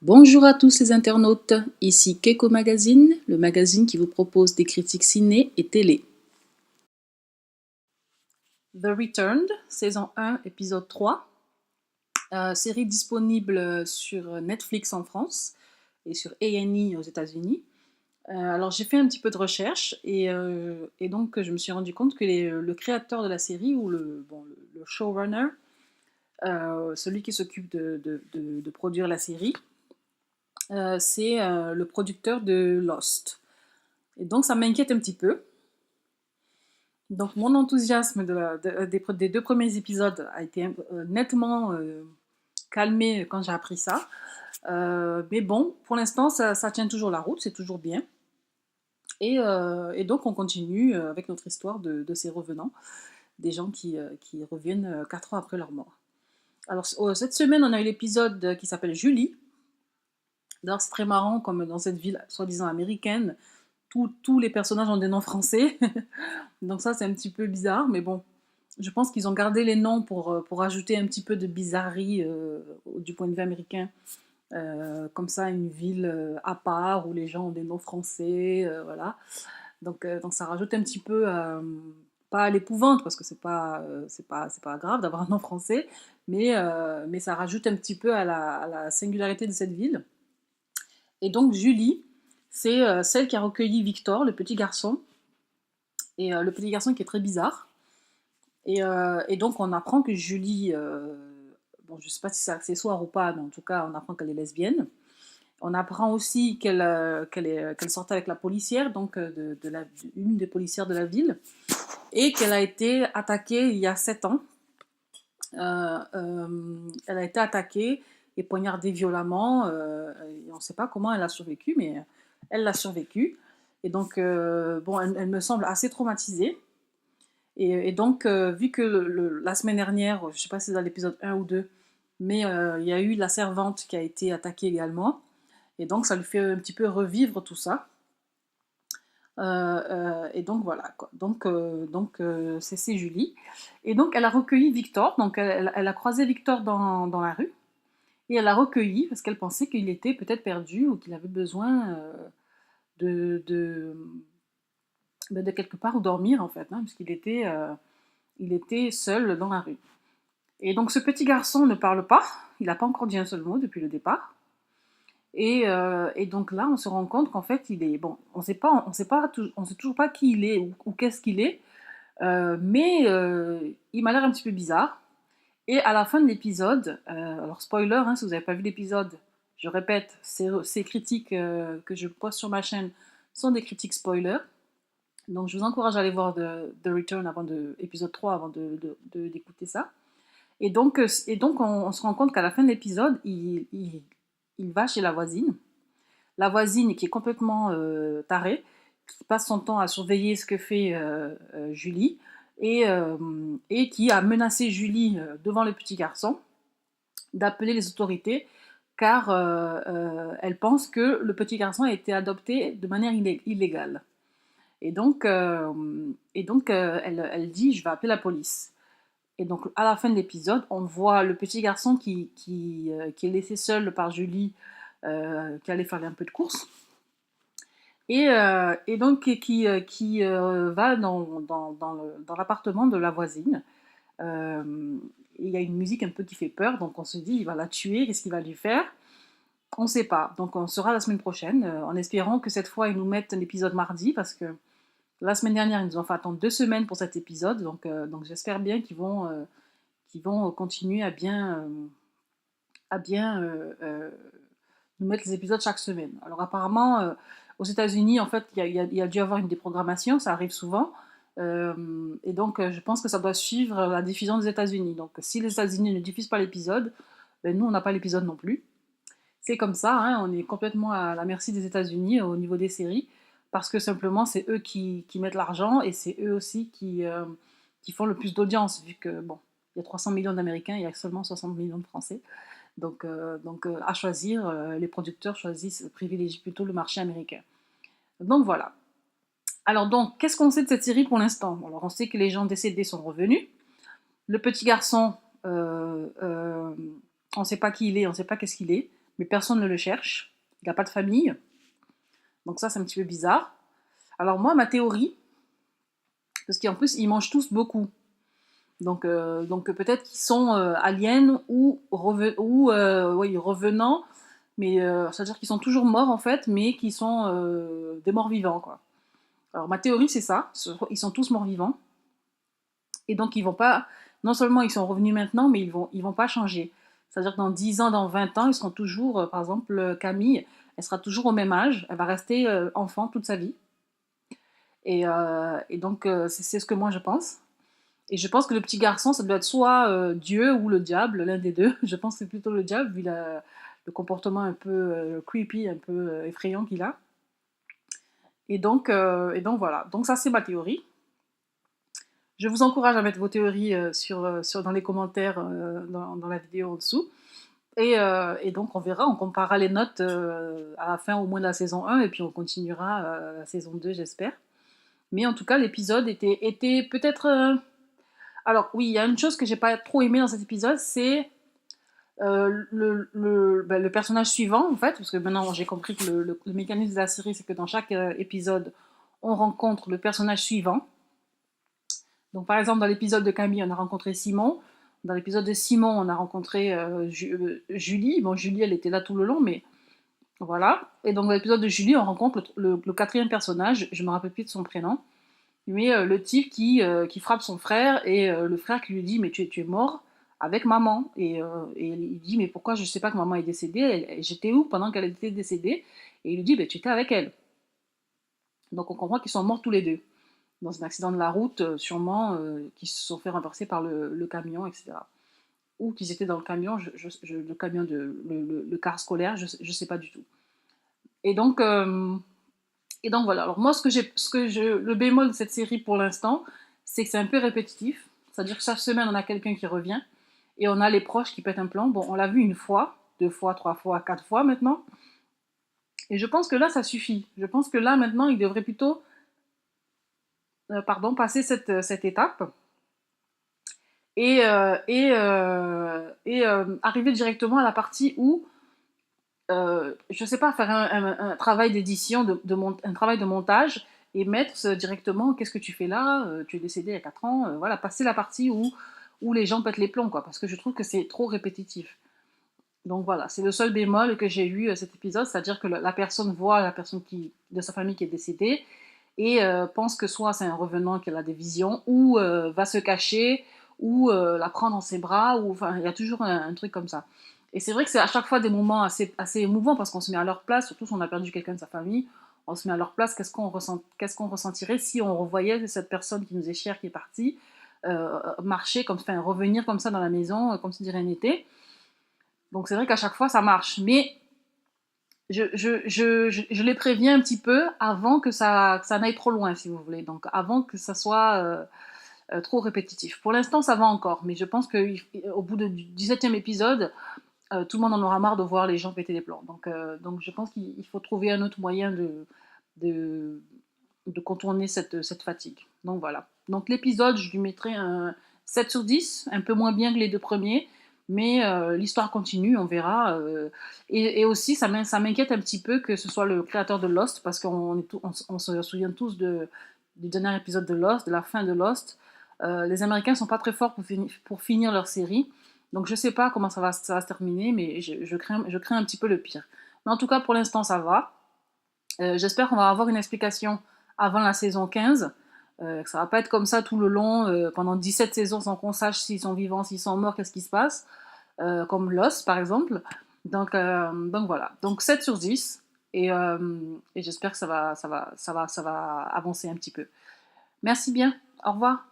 Bonjour à tous les internautes, ici Keiko Magazine, le magazine qui vous propose des critiques ciné et télé. The Returned, saison 1, épisode 3, série disponible sur Netflix en France et sur A&E aux États-Unis. Alors j'ai fait un petit peu de recherche et donc je me suis rendu compte que le créateur de la série ou le showrunner, celui qui s'occupe de produire la série, c'est le producteur de Lost. Et donc ça m'inquiète un petit peu. Donc mon enthousiasme des deux premiers épisodes a été nettement calmé quand j'ai appris ça. Mais bon, pour l'instant, ça tient toujours la route, c'est toujours bien. Et donc on continue avec notre histoire de ces revenants, des gens qui reviennent 4 ans après leur mort. Alors cette semaine, on a eu l'épisode qui s'appelle Julie. D'ailleurs, c'est très marrant, comme dans cette ville soi-disant américaine, tous les personnages ont des noms français. Donc ça, c'est un petit peu bizarre, mais bon, je pense qu'ils ont gardé les noms pour ajouter un petit peu de bizarrerie du point de vue américain. Comme ça, une ville à part où les gens ont des noms français, voilà. Donc ça rajoute un petit peu, pas à l'épouvante, parce que c'est pas grave d'avoir un nom français, mais ça rajoute un petit peu à la singularité de cette ville. Et donc Julie, c'est celle qui a recueilli Victor, le petit garçon, et le petit garçon qui est très bizarre. Et donc on apprend que Julie, bon je sais pas si c'est accessoire ou pas, mais en tout cas on apprend qu'elle est lesbienne. On apprend aussi qu'elle sortait avec la policière, donc une des policières de la ville, et qu'elle a été attaquée il y a 7 ans. Elle a été attaquée et poignardée violemment. Et on ne sait pas comment elle a survécu, mais elle l'a survécu. Et donc, bon, elle me semble assez traumatisée. Et donc, vu que la semaine dernière, je ne sais pas si c'est dans l'épisode 1 ou 2, mais il y a eu la servante qui a été attaquée également. Et donc, ça lui fait un petit peu revivre tout ça. Et donc voilà, quoi. Donc c'est Julie. Et donc elle a recueilli Victor, donc elle a croisé Victor dans la rue, et elle l'a recueilli parce qu'elle pensait qu'il était peut-être perdu ou qu'il avait besoin de, de quelque part où dormir en fait, hein, il était seul dans la rue. Et donc ce petit garçon ne parle pas, il n'a pas encore dit un seul mot depuis le départ. Et donc là, on se rend compte qu'en fait, il est bon. On sait toujours pas qui il est ou qu'est-ce qu'il est, mais il m'a l'air un petit peu bizarre. Et à la fin de l'épisode, alors spoiler, hein, si vous n'avez pas vu l'épisode, je répète, ces critiques que je poste sur ma chaîne sont des critiques spoilers. Donc je vous encourage à aller voir The Return épisode 3 avant d'écouter ça. Et donc on se rend compte qu'à la fin de l'épisode, il va chez la voisine qui est complètement tarée, qui passe son temps à surveiller ce que fait Julie, et qui a menacé Julie devant le petit garçon d'appeler les autorités car elle pense que le petit garçon a été adopté de manière illégale. Et donc, elle dit je vais appeler la police. Et donc à la fin de l'épisode, on voit le petit garçon qui est laissé seul par Julie, qui allait faire un peu de course, et donc qui va dans l'appartement de la voisine. Euh, il y a une musique un peu qui fait peur, donc on se dit il va la tuer, qu'est-ce qu'il va lui faire? On ne sait pas, donc on saura la semaine prochaine, en espérant que cette fois ils nous mettent l'épisode mardi, parce que la semaine dernière ils nous ont fait attendre 2 semaines pour cet épisode, donc j'espère bien qu'ils vont continuer à bien nous mettre les épisodes chaque semaine. Alors apparemment, aux États-Unis, en fait, il y a dû avoir une déprogrammation, ça arrive souvent. Et donc, je pense que ça doit suivre la diffusion des États-Unis. Donc, si les États-Unis ne diffusent pas l'épisode, ben, nous, on n'a pas l'épisode non plus. C'est comme ça, hein, on est complètement à la merci des États-Unis au niveau des séries, parce que simplement, c'est eux qui mettent l'argent et c'est eux aussi qui font le plus d'audience, vu que, bon, il y a 300 millions d'Américains, il y a seulement 60 millions de Français. Donc, à choisir, les producteurs privilégient plutôt le marché américain. Donc voilà. Alors donc, qu'est-ce qu'on sait de cette série pour l'instant? Alors on sait que les gens décédés sont revenus. Le petit garçon, on ne sait pas qui il est, on ne sait pas qu'est-ce qu'il est. mais personne ne le cherche. Il n'a pas de famille. Donc ça, c'est un petit peu bizarre. Alors moi, ma théorie, parce qu'en plus, ils mangent tous beaucoup. Donc peut-être qu'ils sont aliens ou, oui, revenants, mais ça veut dire qu'ils sont toujours morts en fait, mais qu'ils sont des morts vivants, quoi. Alors ma théorie, c'est ça. Ils sont tous morts vivants. Et donc ils vont pas, non seulement ils sont revenus maintenant, mais ils vont pas changer. C'est-à-dire que dans 10 ans, dans 20 ans, ils seront toujours, par exemple, Camille, elle sera toujours au même âge, elle va rester enfant toute sa vie. Et donc c'est ce que moi je pense. Et je pense que le petit garçon, ça doit être soit Dieu ou le diable, l'un des deux. Je pense que c'est plutôt le diable, vu le comportement un peu creepy, un peu effrayant qu'il a. Et donc voilà. Donc ça, c'est ma théorie. Je vous encourage à mettre vos théories dans les commentaires dans la vidéo en dessous. Et donc on verra, on comparera les notes à la fin au moins de la saison 1 et puis on continuera la saison 2, j'espère. Mais en tout cas, l'épisode était peut-être... Alors oui, il y a une chose que j'ai pas trop aimé dans cet épisode, c'est le personnage suivant, en fait, parce que maintenant j'ai compris que le mécanisme de la série, c'est que dans chaque épisode, on rencontre le personnage suivant. Donc par exemple, dans l'épisode de Camille, on a rencontré Simon. Dans l'épisode de Simon, on a rencontré Julie. Bon, Julie, elle était là tout le long, mais voilà. Et donc dans l'épisode de Julie, on rencontre le quatrième personnage, je me rappelle plus de son prénom, mais le type qui frappe son frère et le frère qui lui dit mais tu es mort avec maman et il dit mais pourquoi je sais pas que maman est décédée, j'étais où pendant qu'elle était décédée, et il lui dit tu étais avec elle. Donc on comprend qu'ils sont morts tous les deux dans un accident de la route sûrement, qui se sont fait renverser par le camion, etc. Ou qu'ils étaient dans le camion, le camion le car scolaire, je sais pas du tout. Et donc voilà. Alors moi, le bémol de cette série pour l'instant, c'est que c'est un peu répétitif. C'est-à-dire que chaque semaine, on a quelqu'un qui revient et on a les proches qui pètent un plomb. Bon, on l'a vu une fois, 2 fois, 3 fois, 4 fois maintenant. Et je pense que là, ça suffit. Je pense que là, maintenant, il devrait plutôt passer cette étape et arriver directement à la partie où je sais pas, faire un travail d'édition, un travail de montage et mettre directement qu'est-ce que tu fais là, tu es décédé il y a 4 ans, voilà, passer la partie où les gens pètent les plombs, quoi, parce que je trouve que c'est trop répétitif. Donc voilà, c'est le seul bémol que j'ai eu à cet épisode, c'est-à-dire que la personne voit la personne de sa famille qui est décédée et pense que soit c'est un revenant qui a des visions, ou va se cacher, ou la prendre dans ses bras, ou enfin, il y a toujours un truc comme ça. Et c'est vrai que c'est à chaque fois des moments assez émouvants parce qu'on se met à leur place, surtout si on a perdu quelqu'un de sa famille, on se met à leur place, qu'est-ce qu'on ressentirait si on revoyait cette personne qui nous est chère, qui est partie, marcher, enfin, revenir comme ça dans la maison, comme si de rien n'était. Donc c'est vrai qu'à chaque fois ça marche, mais je les préviens un petit peu avant que ça n'aille trop loin, si vous voulez, donc avant que ça soit trop répétitif. Pour l'instant ça va encore, mais je pense qu'au bout du 17e épisode, tout le monde en aura marre de voir les gens péter des plombs. Donc je pense qu'il faut trouver un autre moyen de, de contourner cette fatigue. Donc voilà. Donc l'épisode, je lui mettrai un 7 sur 10, un peu moins bien que les 2 premiers, mais l'histoire continue, on verra. Et aussi, ça m'inquiète un petit peu que ce soit le créateur de Lost, parce on se souvient tous du dernier épisode de Lost, de la fin de Lost. Les Américains sont pas très forts pour finir leur série. Donc je sais pas comment ça va se terminer, mais je crains un petit peu le pire. Mais en tout cas, pour l'instant, ça va. J'espère qu'on va avoir une explication avant la saison 15. Que ça va pas être comme ça tout le long, pendant 17 saisons sans qu'on sache s'ils sont vivants, s'ils sont morts, qu'est-ce qui se passe. Comme Lost, par exemple. Donc voilà. Donc 7 sur 10. Et j'espère que ça va avancer un petit peu. Merci bien. Au revoir.